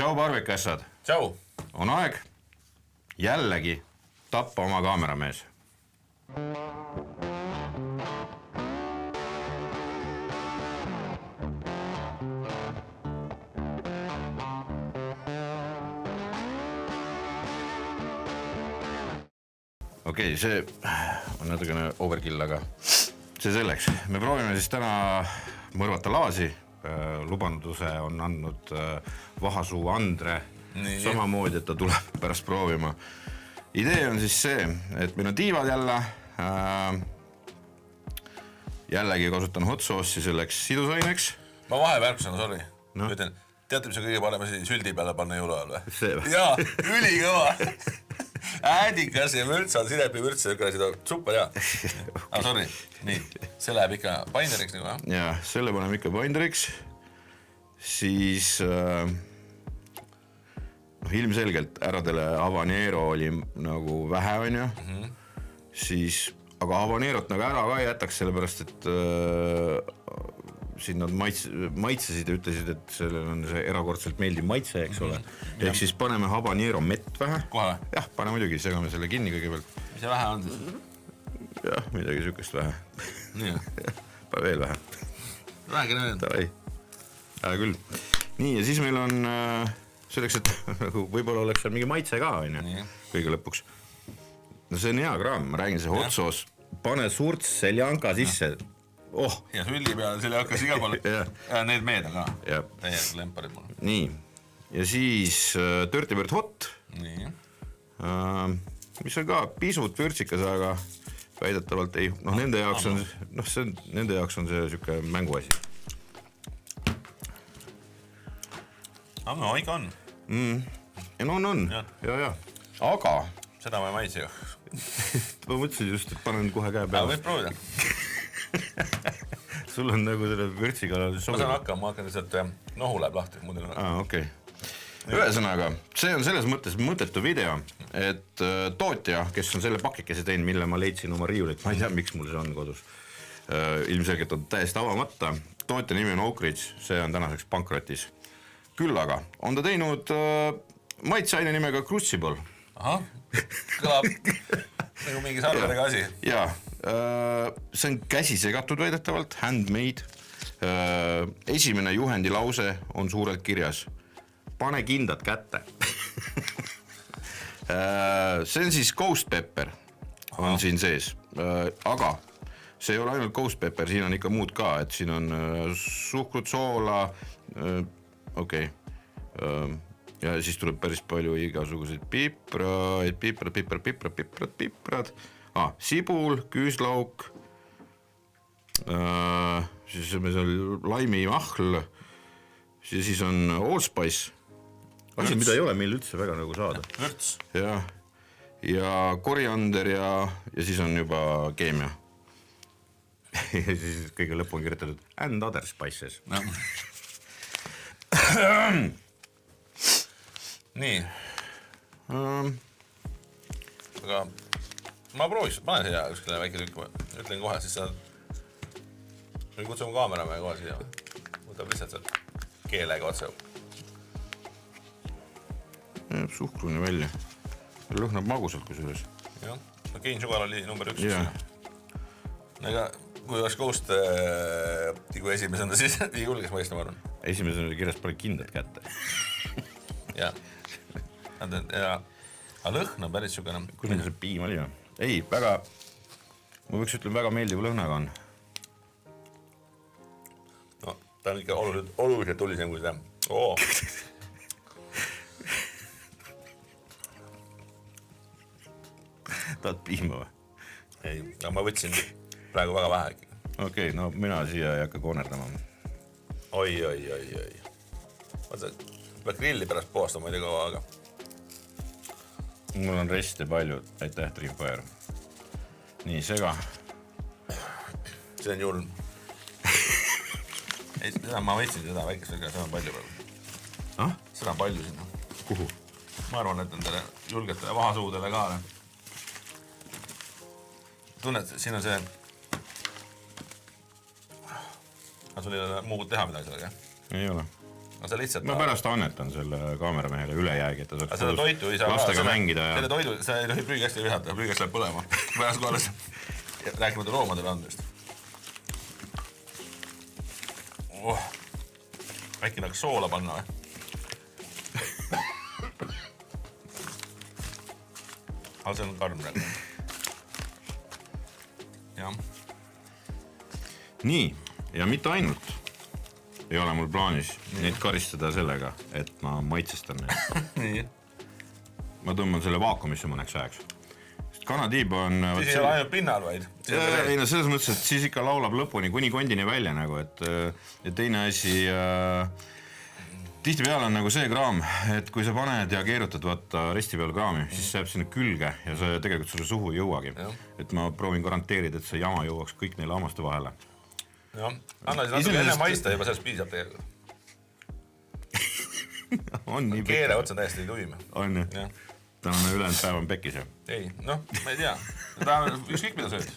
Tšau, Parvikassad. Tšau. On aeg jällegi tappa oma kaameramees. Okei, see on natukene overkill, aga see selleks. Me proovime siis täna mõrvata laasi. Lubanduse on andnud Vahasuu Andre samamoodi, et ta tuleb pärast proovima. Idee on siis see, et meil on tiivad jällegi kasutan hot sauce'i selleks sidusaineks. Ma vahevärksena, sorry. Ütlen, teate, mis on kõige parem asi süldi peale panna jõuluajal või? See või? Jaa, ülikõva. Äädikas ja mürts on sirepi mürts ja seda super hea. Aga sorry, nii, see läheb ikka painderiks nagu, jah? Jaa, selle paneme ikka painderiks. Siis ilmselgelt äradele habanero oli nagu vähe, on ju. Siis, aga habanerot nagu ära ka ei jätaks, sellepärast, et siin nad maitsesid ja ütlesid, et sellel on see erakordselt meeldiv maitse, eks ole. Ehk siis paneme habanero mett vähe. Kohe? Jah, pane muidugi, segame selle kinni kõigepealt. Mis see vähe on siis? Jah, midagi sükest vähe. Nii, Pane veel vähe. Vähegi nüüd. Tavai. Küll. Nii, ja siis meil on selleks, et võib-olla oleks seal mingi maitse ka, on ju, kõige lõpuks. No see on hea kraam, ma räägin, see hot sauce, pane surts seljanka sisse. Oh. Ja süldi peale, selle hakkas igal pool. Ja need meed on ka. Täiega lemparid mul. Nii. Ja siis Dirty Bird Hot. Nii. Mis on ka pisut vürtsikas, aga väidetavalt ei. Noh, nende jaoks on see siuke mänguasi. No, ikka on. On. Ja. Aga. Seda ma ei maitsi ju. Ma mõtlesin just, et panen kohe käe peale. Aga võid proovida. Sul on nagu selle vürtsiga ma hakkan lihtsalt nohu läheb lahti okei. Ühesõnaga, see on selles mõttes mõttetu video, et tootja, kes on selle pakikese teinud, mille ma leidsin oma riiulit, ma ei tea, miks mul see on kodus, ilmselgelt on täiesti avamata. Tootja nimi on Oak Ridge, see on tänaseks pankrotis. Küll aga on ta teinud maitseaine nimega Crucible. Ahah, kõlab nagu mingi sarvedega asi. Jaa, see on käsi segatud väidetavalt, handmade. Esimene juhendi lause on suurelt kirjas. Pane kindad kätte. See on siis ghost pepper, on siin sees. Aga see ei ole ainult ghost pepper, siin on ikka muud ka, et siin on suhkrut, soola, okei. Ja siis tuleb päris palju igasuguseid piprad. Sibul, küüslauk, siis on laimi mahl, siis on allspice, asi, mida ei ole meil üldse väga nagu saada. Vürts. Ja koriander ja siis on juba keemia. Ja siis kõige lõpu on kirjutatud and other spices. Nii. Aga ma prooviks, panen siia ükskõle väike tükk, ütlen kohe, siis sa või kutsume kaameramäe kohe siia. Võtab lihtsalt sealt keelega otse. Jääb suhkruni välja. Lõhnab magusalt kusjuures. Jah, Kein Sugar oli number 1. Ega kui oleks koust kui esimesena, siis ei julges mõista, ma arvan. Esimesena oli kirjas pane kindad kätte. Jah. Aga lõhn on päris sugune. Kuidas see piim oli? Ei, väga, ma võiks ütlema, väga meeldiv lõhnaga on. No, ta on ikka oluliselt tulisem kui seda. Oo. Tahad piima või? Ei, aga ma võtsin praegu väga vähe äkki. Okei, no mina siia ei hakka koonerdama. Oi. Vaata, pead grilli pärast poostama, ma ei tea kaua, aga... Mul on reste palju, aitäh, Dreamfire. Nii, sega. See on julm. Ei, ma võtsin seda väikest väga, seda on palju praegu. Seda on palju sinna. Kuhu? Ma arvan, et nendele julgetele vahasuudele ka. Tunned, siin on see... Aga sul ei ole muud teha midagi sellega? Ei ole. sa lihtsalt... Ma pärast annetan selle kaameramehele ülejäägi, et ta saaks seda toitu ei saa lastega mängida ja... Selle toidu, sa ei tohi prügikasti visata, prügikast läheb põlema. Pärast kohales rääkimata loomadele andmist. Äkki naks soola panna või? Aga see on karm praegu. Jah. Nii, ja mitte ainult ei ole mul plaanis neid karistada sellega, et ma maitsestan neid. Nii. Ma tõmban selle vaakumisse mõneks ajaks. Sest kanatiib on... Siis ei ole ainult pinnal, vaid... Ei, no selles mõttes, et siis ikka laulab lõpuni kuni kondini välja nagu, et ja teine asi... Tihti peale on nagu see kraam, et kui sa paned ja keerutad vaata resti peal kraami, siis see jääb sinna külge ja see tegelikult sulle suhu ei jõuagi. Et ma proovin garanteerida, et see jama jõuaks kõik neile hammaste vahele. Jah, anna siis natuke enne maista, juba sellest piisab tegelikult. Keele otsa täiesti ei tuime. On ju? Tänane ülejäänud päev on pekis ju? Ei, noh, ma ei tea. Ta on ükskõik mida sööd.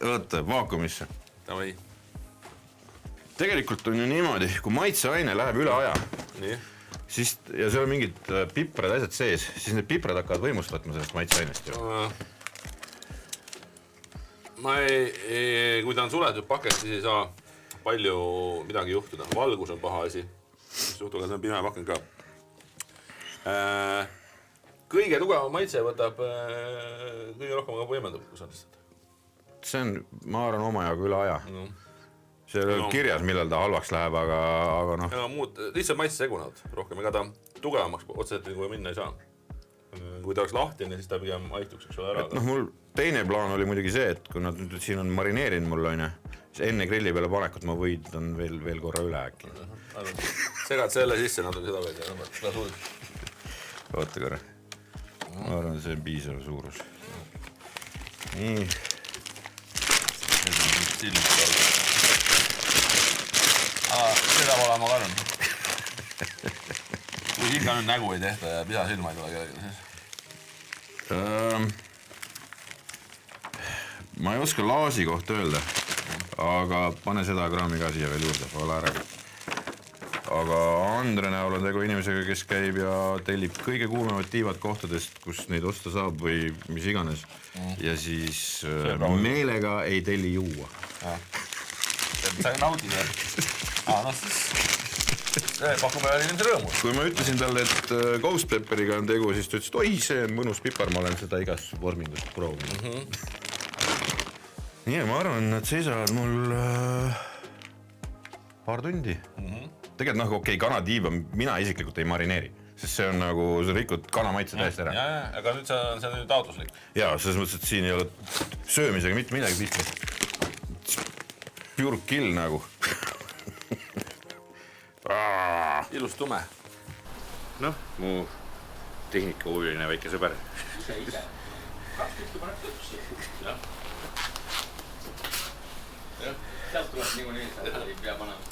Võtta, vaakumisse. Tavai. Tegelikult on ju niimoodi, kui maitseaine läheb üle aja, siis, ja seal on mingid piprad asjad sees, siis need piprad hakkavad võimust võtma sellest maitseainest ju. Kui ta on suletud paket, siis ei saa palju midagi juhtuda. Valgus on paha asi. Suhtuga see on pime paken ka. Kõige tugevam maitse võtab kõige rohkem ka võimendab, kus on lihtsalt. See on, ma arvan, omajagu üle aja. See on kirjas, millal ta halvaks läheb, aga noh. Muud, lihtsalt maitse segunevad rohkem, ega ta tugevamaks otseselt kui minna ei saa. Kui ta oleks lahtine, siis ta pigem aituks, eks ole ära. Noh, mul teine plaan oli muidugi see, et kui nad nüüd siin on marineerinud mul, siis enne grilli peale panekut ma võidan veel korra üle äkki. Segad selle sisse natuke seda veel. Oota korra. Ma arvan, see on piisav suurus. Nii. Seda pole ma karm. Kui siin ka nüüd nägu ei tehta ja pisa silma ei tule kellegi. Ma ei oska laasi kohta öelda, aga pane seda kraami ka siia veel juurde, ole ära. Aga Andre näol on tegu inimesega, kes käib ja tellib kõige kuumemad tiivad kohtadest, kus neid osta saab või mis iganes. Ja siis meelega ei telli juua. Sa naudid või? No siis pakub peale inimese rõõmu. Kui ma ütlesin talle, et ghost pepperiga on tegu, siis ta ütles, et oi, see on mõnus pipar, ma olen seda igas vormindust proovinud. Nii, ma arvan, nad seisavad mul paar tundi. Tegelikult noh, okei, kanatiiba mina isiklikult ei marineeri, sest see on nagu, sa rikud kanamaitse täiesti ära. Jaa, aga nüüd see on nüüd taotluslik. Jaa, selles mõttes, et siin ei ole söömisega mitte midagi pihta. Pure kill nagu. Ilus tume. Noh, mu tehnika huviline väike sõber. Ise. 2 tükki paneb tõpsi. Jah. Sealt tuleb niikuinii, ei pea panema.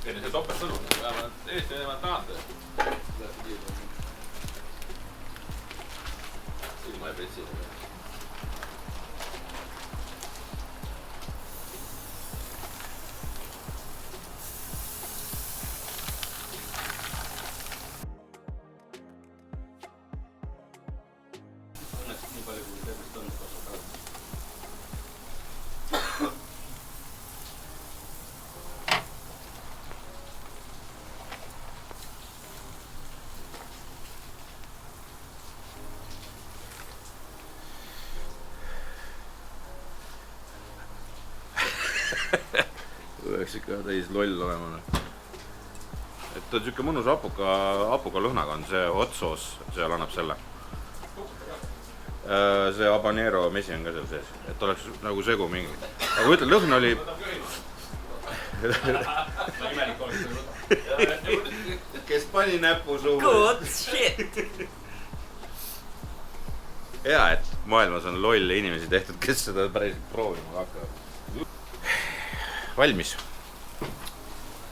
Enne see topet sõnum, vähemalt Eesti nemad tahate. Ilma ei pretsi. Õnneks nii palju kui tervist on kasvab ära. Võiks ikka täis loll olema. Et ta on siuke mõnus apuka lõhnaga on see hot sauce, seal annab selle. See habanero mesi on ka seal sees, et oleks nagu segu mingi. Aga kui ütled, lõhn oli... Kes pani näpu suhu? Good shit! Hea, et maailmas on lolle inimesi tehtud, kes seda päriselt proovima hakkavad. Valmis.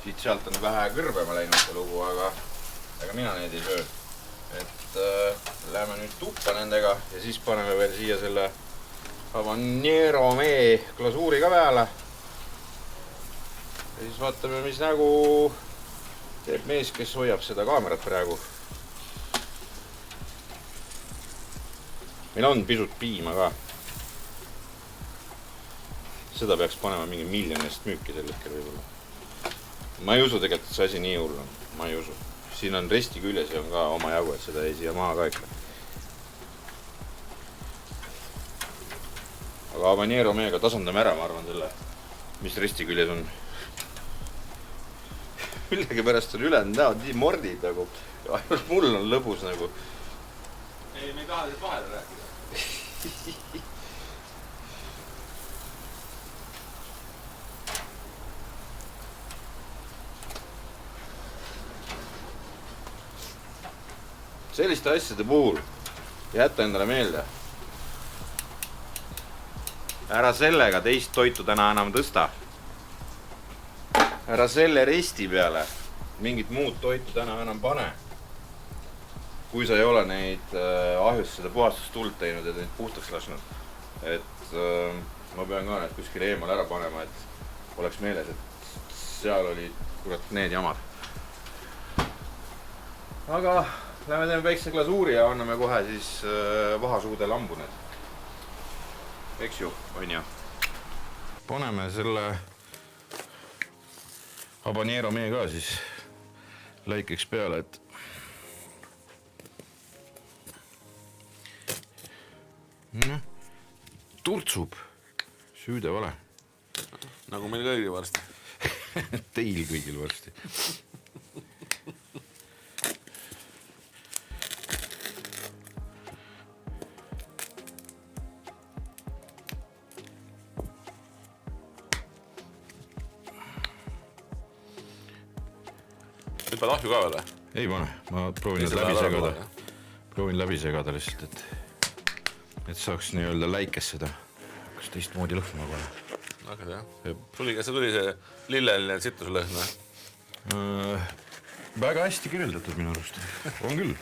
Siit-sealt on vähe kõrbema läinud see lugu, aga mina neid ei söö. Et läheme nüüd tuppa nendega ja siis paneme veel siia selle habanero mee glasuuri ka peale. ja siis vaatame, mis nägu teeb mees, kes hoiab seda kaamerat praegu. Meil on pisut piima ka. Seda peaks panema mingi miljonist müüki sel hetkel võib-olla. Ma ei usu tegelikult, et see asi nii hull on. Ma ei usu. Siin on resti küljes ja on ka oma jagu, et seda ei siia maha ka ikka. Aga habanero meiega tasandame ära, ma arvan, selle, mis resti küljes on. Millegi pärast on ülend näod nii mordid nagu. Ainult mul on lõbus nagu. Ei, me ei taha nüüd vahele rääkida. Selliste asjade puhul jätta endale meelde. Ära sellega teist toitu täna enam tõsta. Ära selle resti peale mingit muud toitu täna enam pane. Kui sa ei ole neid ahjus seda puhastustuld teinud ja neid puhtaks lasknud. Et ma pean ka need kuskil eemal ära panema, et oleks meeles, et seal oli kurat need jamad. Aga lähme teeme väikse glasuuri ja anname kohe siis vahasuude lambu need. Eks ju, on ju. Paneme selle habanero mee ka siis lõikeks peale, et turtsub. Süüde vale. Nagu meil kõigil varsti. Teil kõigil varsti. Nüüd pead ahju ka veel? Ei pane, ma proovin need läbi segada. Proovin läbi segada lihtsalt, et saaks nii-öelda läikes seda. Kas teistmoodi lõhna kohe? Aga jah. Kas see tuli see lilleline sittuslõhna? Väga hästi kirjeldatud minu arust. On küll.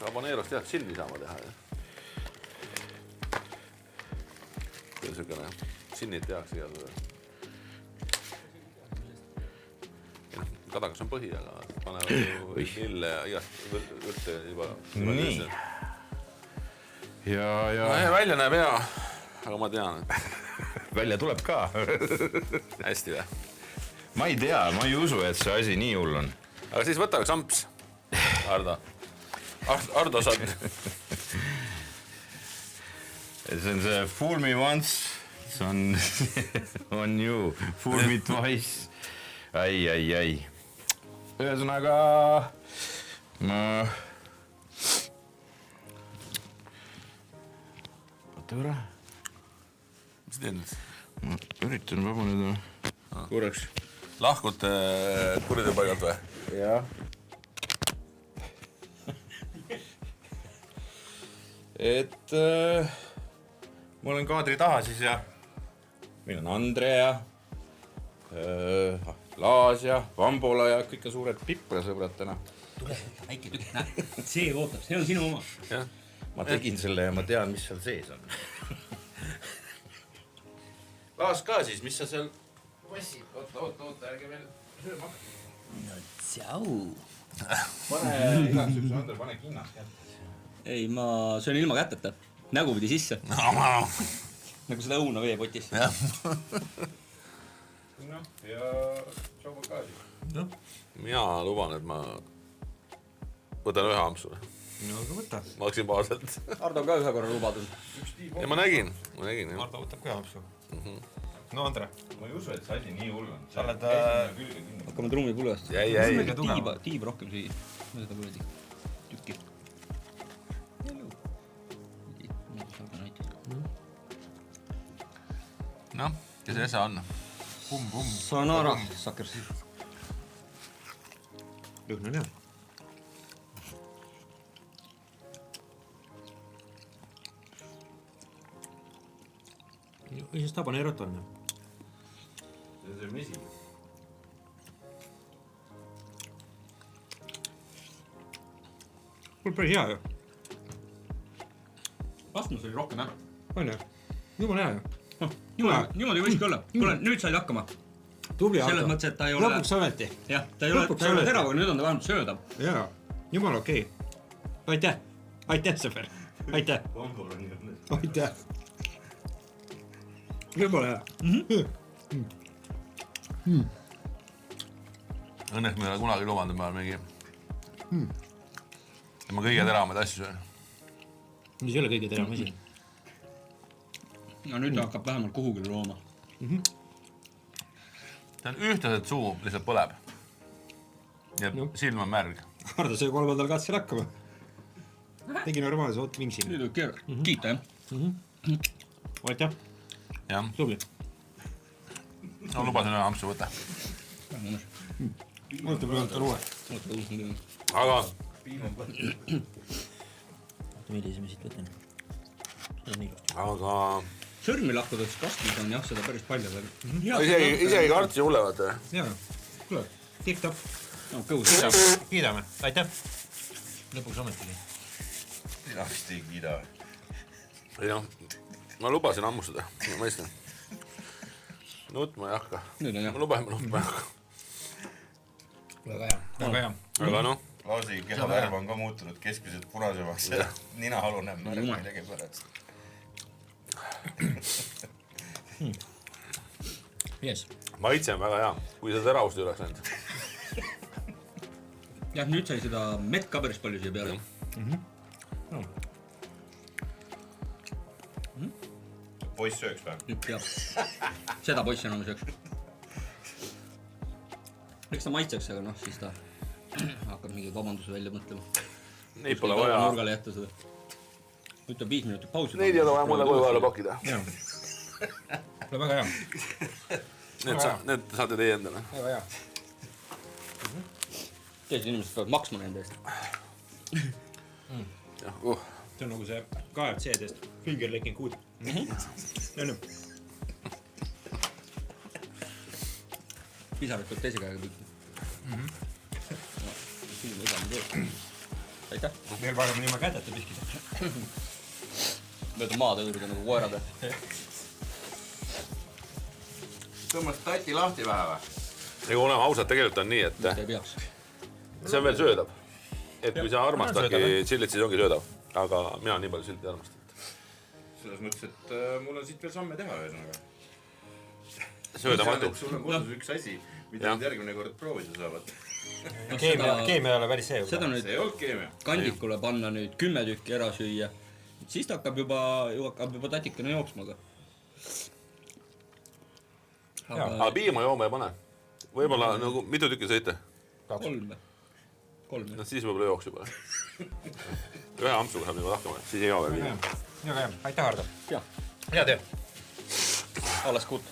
Habanerost jah, silmi saama teha. Kui niisugune sinnid tehakse igasugu. Kadakas on põhi, aga panevad ju lille ja igast võrte juba. Nii. Ja... Välja näeb hea, aga ma tean, et... Välja tuleb ka. Hästi või? Ma ei tea, ma ei usu, et see asi nii hull on. Aga siis võta üks amps, Ardo. Ardo saad. See on see fool me once, see on you, fool me twice. Ai. Ühesõnaga ma oota ära. Mis teed nüüd? Ma üritan vabaneda korraks. Lahkud kuritööpaigalt või? Jah. Et ma olen kaadri taha siis ja meil on Andre ja Laas ja Vambola ja kõik suured piprasõbrad täna. Tule, väike tükk, näe, see ootab, see on sinu oma. Jah. Ma tegin selle ja ma tean, mis seal sees on. Laas ka siis, mis sa seal vassid? Oota, ärge veel sööma hakka. No tšau. Pane igaks üks, Andre, pane kinnast kätte. Ei, ma söön ilma käteta. Nägu pidi sisse. Nagu seda õuna veepotis. No, ja tšau ka siis. Mina luban, et ma võtan ühe ampsu. No, aga võta. Maksimaalselt. Ardo on ka ühe korra lubadud. Ja ma nägin. Ardo võtab ka ampsu. No Andre. Ma ei usu, et see asi nii hull on. Sa oled... Hakkame trummipulvest. Jäi. Tiib rohkem süüa. Ma seda kuradi tükki. Noh, kes see esa on? Sanara, sakers. Lõhn on hea. Või siis habanerot on. See on see mesi. Kuule, päris hea ju. astmes oli rohkem jah. On ju? Jumala hea ju. Niimoodi võiski olla. Kuule, nüüd said hakkama. Tubli Selles Ardo. mõttes, et ta ei ole... Lõpuks ometi. Jah, ta ei ole terav, aga nüüd on ta vähemalt söödav. Jaa, jumala okei. Aitäh. Aitäh, sõber. Aitäh. Aitäh. Jumala hea. Õnneks me ei ole kunagi lubanud, et ma olen mingi... Ma kõige teravamaid asju söön. Mis ei ole kõige teravam asi. Ja nüüd hakkab vähemalt kuhugil looma. See on ühtlaselt suu, lihtsalt põleb. Ja silm on märg. Hardo sai 3. katsel hakkama. Tegi normaalse oot vingsin. Nüüd võib kiita, jah? Aitäh. Jah. Tubli. No lubasin ühe ampsu võtta. Oota, praegu ta luue. Aga... Millise me siit võtan? Aga... Sõrmi lahkudes kastis on jah, seda päris palju veel. Isegi kartsi hullevad. Jaa. Kuule, tipp-topp. No, kõus. Kiidame. Aitäh. Lõpuks ometigi. Sina vist ei kiida. Ei noh, ma lubasin ammustada. Ma mõistan. Nutma ei hakka. Nüüd on jah. Ma lubasin, ma nutma ei hakka. Väga hea. Väga hea. Aga noh. Laasi kehavärv on ka muutunud keskmiselt punasemaks. Ninahalu näeb märg midagi pärast. Yes. Maitse on väga hea, kui seda teravust ei oleks läinud. Jah, nüüd sai seda mett ka päris palju siia peale. Poiss sööks või? Nüüd peab. Seda poiss enam ei sööks. Eks ta maitseks, aga noh, siis ta hakkab mingi vabanduse välja mõtlema. Neid pole vaja. Nurgale jätta seda. Nüüd on 5 minutit pausi. Neid ei ole vaja mulle koju vahele pakkida. Väga hea. Need saate teie endale. Väga hea. Teised inimesed peavad maksma nende eest. See on nagu see KFC-dest. Finger licking good. Jõnnu. Pisarit peab teise käega püüda. Siin ei saa nüüd. Aitäh. Veel parem ilma käteta piskida. Mööda maad õõruda nagu koerad. Tõmbas tati lahti vähe või? Ega oleme ausad, tegelikult on nii, et Ei peaks. see on veel söödav. Et kui sa armastadki chillit, siis ongi söödav. Aga mina nii palju chillit ei armasta. Selles mõttes, et mul on siit veel samme teha ühesõnaga. Söödamatu. Sul on kodus üks asi, mida nüüd järgmine kord proovida saavad. Keemia ei ole päris see. Seda nüüd See ei olnud keemia. kandikule panna nüüd 10 tükki ära süüa. Siis ta hakkab juba tatikene jooksma. Aga piima jooma ei pane. Võib-olla nagu mitu tükki sõite? 3. No siis võib-olla jooks juba. Ühe ampsuga saab juba hakkama, siis ei joo veel piima. Väga hea. Aitäh, Hardo. Jah. Hea tee. Alles kuut.